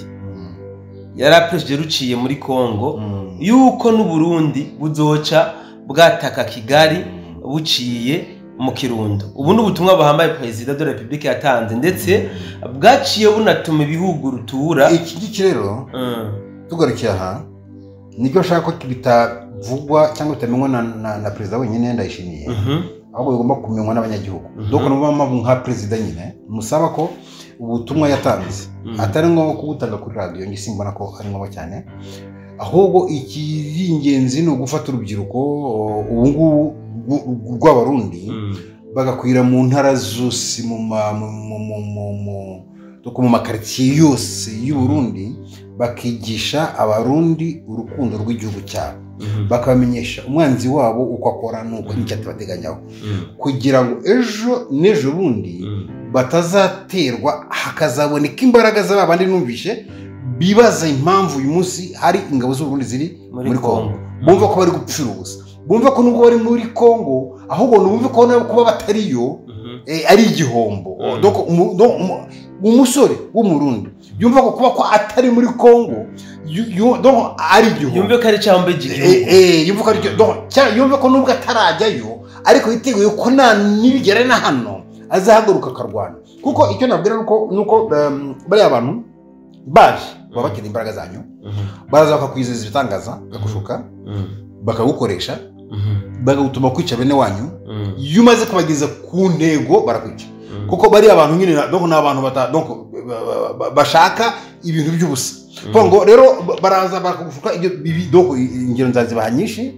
yarapreshe ruciye muri Kongo yuko n'u Burundi buzoca bwataka Kigali buciye mu Kirundo. Ubu n'ubutumwa bahambaye President de la Republique yatanze ndetse bwaciye bunatuma ibihugu rutura iki rero tugarukiye aha nibyo nshaka ko bitavugwa cyangwa bitamenywa na President wenyine Ndayishimiye ahubwo bigomba kumenywa n'abanyagihugu. Donc n'ubwo nka President nyine musaba ko ubutumwa yatanze atari ngombwa kubutanga kuri radio ngi simbona ko ari ngombwa cyane, ahubwo ikiringenzi no gufata urubyiruko ubu ngubu rw'abarundi bagakwira mu ntara zose mu makartier yose y'u Burundi bakigisha abarundi urukundo rw'igihugu cyabo, bakamenyesha umwanzi wabo uko akora nuko n'icyo bateganyaho kugira ngo ejo nejo bundi batazaterwa hakazaboneka imbaraga z'abandi numvishe bibaza impamvu uyu munsi hari ingabo z'u Burundi ziri muri Kongo, bumva ko bari gupfira ubusa, bumva ko nubwo bari muri Kongo ahubwo bumva ko kuba batariyo ari igihombo. Donc umusore w'umurundi yumva ko kuba ko atari muri Kongo donc ari igihombo, yumva ko ari cyambe igihugu yumva ko ari donc yumva ko nubwo atarajyayo ariko yiteguye ko nibigera na hano azahaguruka akarwana. Kuko icyo nabwira nuko bari abantu baje baba bakeneye imbaraga zanyu, baraza bakakwizeza ibitangaza bakagushuka bakagukoresha bagutuma kwica bene wanyu, iyo umaze kubageza ku ntego barakwica. Kuko bari abantu nyine donc n'abantu bashaka ibintu by'ubusa. Ngo rero baraza bakagushuka ibyo donc ingero nzazi bahanyishe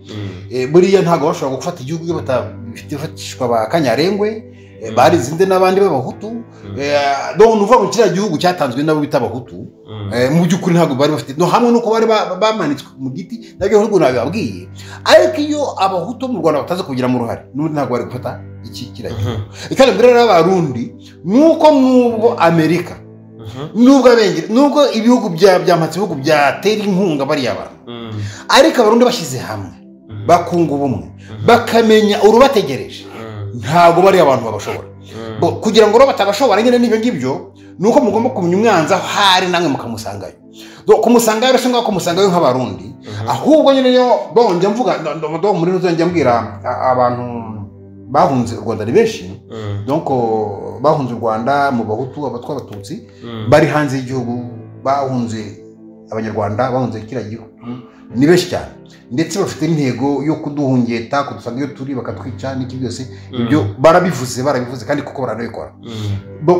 buriya ntago bashobora gufata igihugu iyo batafatishwa ba Kanyarengwe bari zinde n'abandi b'abahutu donc nuva mu kiriya gihugu cyatanzwe nabo bita abahutu mu by'ukuri ntago bari bafite no hamwe nuko bari bamanitswe mu giti nabyo ahubwo nabibabwiye. Ariko iyo abahutu mu Rwanda bataze kugira mu ruhare n'undi ntago bari gufata iki kiragiye. Ikandi mbere y'abarundi nuko nubwo Amerika nubwo abengere nubwo ibihugu byamatse ibihugu byatera inkunga bari abantu, ariko abarundi bashyize hamwe bakunga ubumwe bakamenya urubategereje ntago bari abantu babashobora kugira ngo batabashobora nyine n'ibyo ngibyo nuko mugomba kumenya umwanzi aho hari namwe mukamusangayo. Kumusangayo rero ngo kumusangayo nk'abarundi ahubwo nyine yo bonje mvuga muri ruzo njya mbwira abantu bahunze u Rwanda ni benshi, donc bahunze u Rwanda mu bahutu abatwa abatutsi bari hanze y'igihugu bahunze abanyarwanda bahunze kiriya gihugu ni benshi cyane, ndetse bafite intego yo kuduhungeta kudusanga iyo turi bakatwica n'iki byose ibyo barabivuze kandi kuko baranabikora.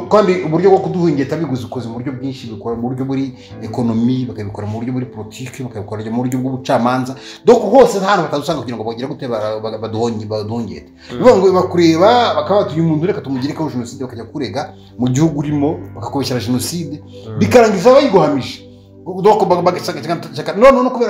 Kandi uburyo bwo kuduhungeta biguze mu buryo bwinshi, bikora mu buryo buri ekonomi, bakabikora mu buryo buri politiki, bakabikora mu buryo bw'ubucamanza, donc hose nta hantu batadusanga kugira ngo bagire gute baduhungete. Bivuga ngo bakureba bakabatuye umuntu reka tumugire ko jenoside bakajya kurega mu gihugu urimo bakakubeshyira jenoside bikarangiza bayiguhamije. No kubera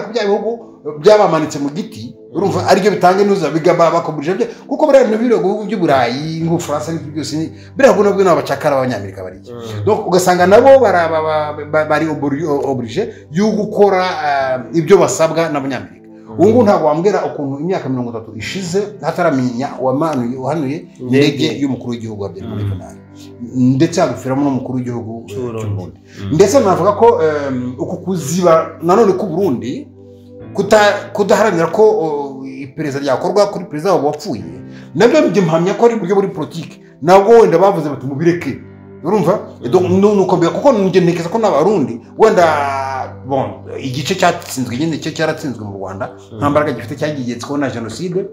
ko bya bihugu byabamanitse mu giti urumva ari byo bitanga inuza bigaba bakoburije bye kuko bari no bihugu by'Uburayi ngo France n'ibyo byose birago nabwo n'abacakara abanyamerika bari. Donc ugasanga nabo bari oblige yo gukora ibyo basabwa n'abanyamerika. Ubu ntabwo wambwira ukuntu imyaka 30 ishize hataramenya wahanuye indege y'umukuru w'igihugu wa Habyarimana ndetse agufiramo n'umukuru w'igihugu cy'u Burundi. Ndetse navuga ko uko kuziba nanone ku Burundi kudaharanira ko iperereza ryakorwa kuri perezida wabo wapfuye nabyo byimhamya ko ari buryo buri politiki nabwo wenda bavuze bati mubireke urumva nuko mbere kuko ngenekeza ko n'abarundi wenda bon igice cyatsinzwe nyine cyo cyaratsinzwe mu Rwanda nta mbaraga gifite cyagiye kubona jenoside,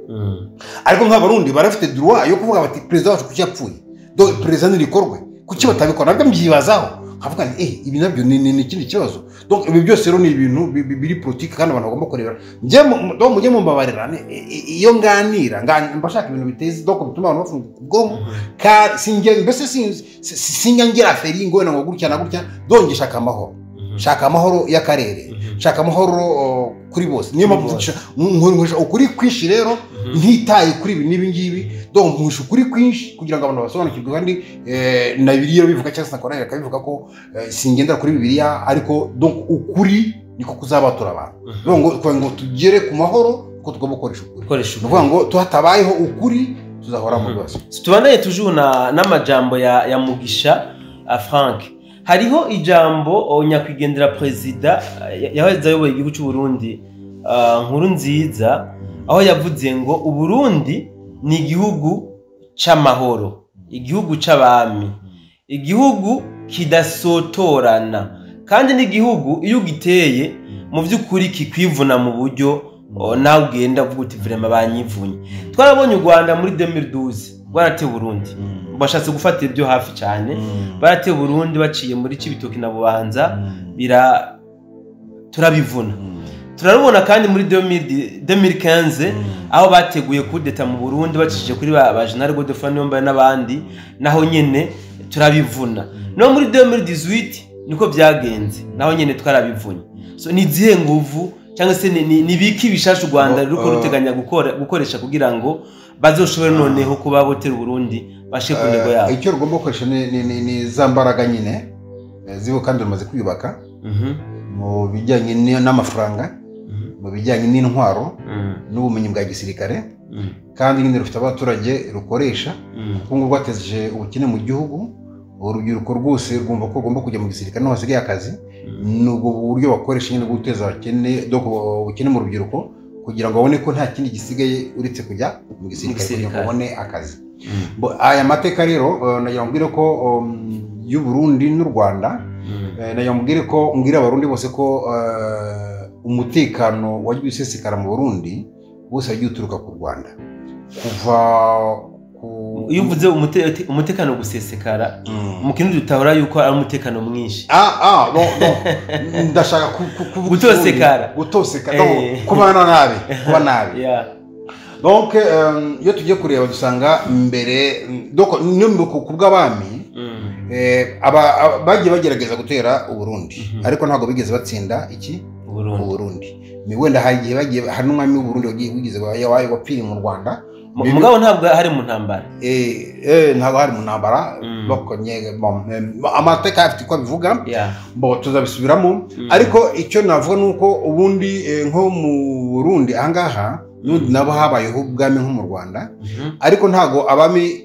ariko nk'abarundi barafite droit yo kuvuga bati perezida wacu kuki yapfuye donc perezida nirikorwe kuki batabikora nabyo mbyibazaho havuga ibi nabyo ni ikindi kibazo. Donc ibi byose rero ni ibintu biri politiki kandi abantu bagomba kurebera mujye mumbabarira iyo nganira mbashaka ibintu biteze donc bituma abantu bafunga ubwonko sinjya ngira aferi ngo na gutya na gutya donc shaka amahoro y'akarere, shaka amahoro kuri bose. Niyo mpamvu nkoresha ukuri kwishi rero ntitaye kuri ibi nibi ngibi donc nkoresha ukuri kwinshi kugira ngo abantu basobanukirwe kandi na Bibiliya bivuga cyangwa se Korani akabivuga ko singendera kuri Bibiliya ariko donc ukuri niko kuzabatura abantu. ngo tugere ku mahoro ko tugomba gukoresha ukuri, kuvuga ngo tuhatabayeho ukuri tuzahora mu bibazo. Tubanaye tujuna n'amajambo ya Mugisha Frank, hariho ijambo nyakwigendera perezida yaheze ayoboye igihugu cy'u Burundi Nkurunziza, aho yavuze ngo Uburundi ni igihugu c'amahoro, igihugu c'abami, igihugu kidasotorana, kandi n'igihugu iyo ugiteye mu by'ukuri kikwivuna mu buryo nawe ugenda uvuga uti vrema banyivunye. Twarabonye u Rwanda muri 2012 rwarateye Burundi, bashatse gufatira ibyo hafi cyane, barateye Burundi baciye muri Cibitoki na Bubanza, turabivuna. Turarubona kandi muri 2015 aho bateguye kudeta mu Burundi bacishije kuri ba General Godefroid Niyombare n'abandi, naho nyene turabivuna. No muri 2018 niko byagenze, naho nyene twarabivunye. So ni zihe nguvu cyangwa se ni biki bishasha u Rwanda ruko ruteganya gukoresha kugira ngo bazoshobore noneho kuba botera Burundi bashe ku ntego yabo? Icyo rugomba gukoresha ni za mbaraga nyine zibo kandi rumaze kwiyubaka mu bijyanye n'amafaranga, mu bijyanye n'intwaro n'ubumenyi bwa gisirikare, kandi nyine rufite abaturage rukoresha kuko ngo rwateje ubukene mu gihugu. Urubyiruko rwose rwumva ko rugomba kujya mu gisirikare no hasigaye akazi, n'ubwo buryo bakoresha nyine guteza ubukene mu rubyiruko kugira ngo babone ko nta kindi gisigaye uretse kujya mu gisirikare kugira ngo babone akazi. Aya mateka rero nagira mbwire ko y'u Burundi n'u Rwanda, nagira mbwire ko mbwira abarundi bose ko umutekano wagiye usesekara mu Burundi wose wagiye uturuka ku Rwanda. Kuva iyo uvuze umutekano gusesekara mu kintu dutahura yuko ari umutekano mwinshi. Ndashaka gutosekara kuba nabi. Donc iyo tugiye kureba dusanga mbere ku bw'abami bagiye bagerageza gutera u Burundi, ariko ntabwo bigeze batsinda u Burundi. Ni wenda hagiye bagiye hari n'umwami w'u Burundi wigeze wapfiriye mu Rwanda, mugabo ntabwo hari mu ntambara. Ntabwo hari mu ntambara, bakonye amateka afite ko bivuga, tuzabisubiramo. Ariko icyo navuga nuko ubundi nko mu Burundi ahangaha n'undi nabo habayeho ubwami nko mu Rwanda, ariko ntago abami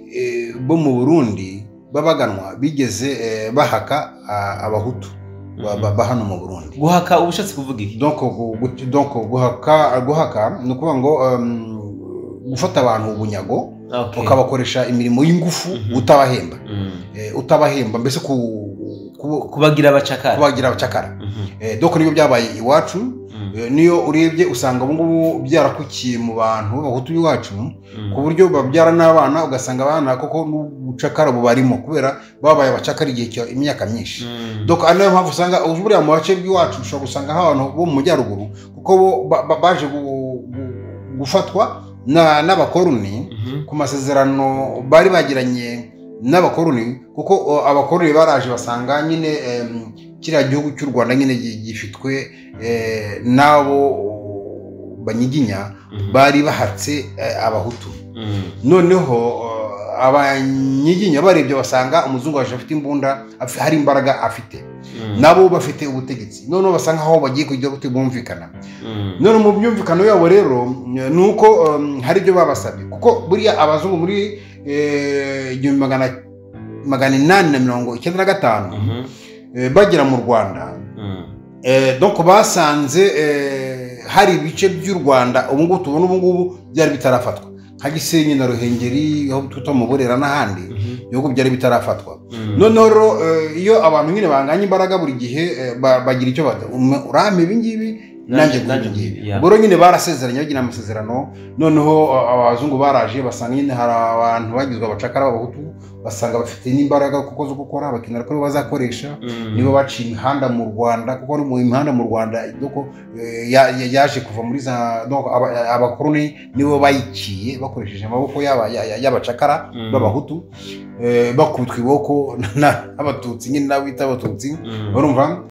bo mu Burundi babaganwa bigeze bahaka abahutu bahano mu Burundi. Guhaka ubushatse kuvuga iki? Donc guhaka ni ukuvuga ngo gufata abantu ubunyago, ukabakoresha imirimo y'ingufu utabahemba mbese kubagira abacakara. Donc nibyo byabaye iwacu. Niyo urebye usanga ubu ngubu byarakukiye mu bantu b'abahutu iwacu, ku buryo babyara n'abana ugasanga abana koko n'ubucakara bubarimo kubera babaye abacakara igihe imyaka myinshi. Donc ari nayo mpamvu usanga uburiya mu bace bw'iwacu ushobora gusanga abantu bo mu majyaruguru kuko baje gufatwa n'abakoroni ku masezerano bari bagiranye n'abakoroni, kuko abakoroni baraje basanga nyine kiriya gihugu cy'u Rwanda nyine gifitwe n'abo banyiginya bari bahatse abahutu. Noneho abanyiginya barebye basanga umuzungu waje afite imbunda, hari imbaraga afite, nabo bafite ubutegetsi, noneho basanga aho bagiye kujya bumvikana. None mu byumvikano yabo rero nuko hari ibyo babasabye, kuko buriya abazungu muri 1895 bagera mu Rwanda, donc basanze hari ibice by'u Rwanda ubu ngubu tubona ubu ngubu byari bitarafatwa, nka Gisenyi na Ruhengeri aho twita mu Burera n'ahandi ibihugu byari bitarafatwa. Noneho iyo abantu nyine banganya imbaraga buri gihe bagira icyo bata urame ibingibi nanjye ngibi, ubwo nyine barasezeranye bagira amasezerano. Noneho abazungu baraje basanga nyine hari abantu bagizwe abacakara b'abahutu, basanga bafite n'imbaraga kuko zo gukora, bakinara ko bazakoresha, nibo baciye imihanda mu Rwanda, kuko mu imihanda mu Rwanda yaje kuva muri za abakoroni nibo bayiciye bakoresheje amaboko y'abacakara b'abahutu, bakubitwa iboko n'abatutsi nyine n'abita abatutsi, urumva.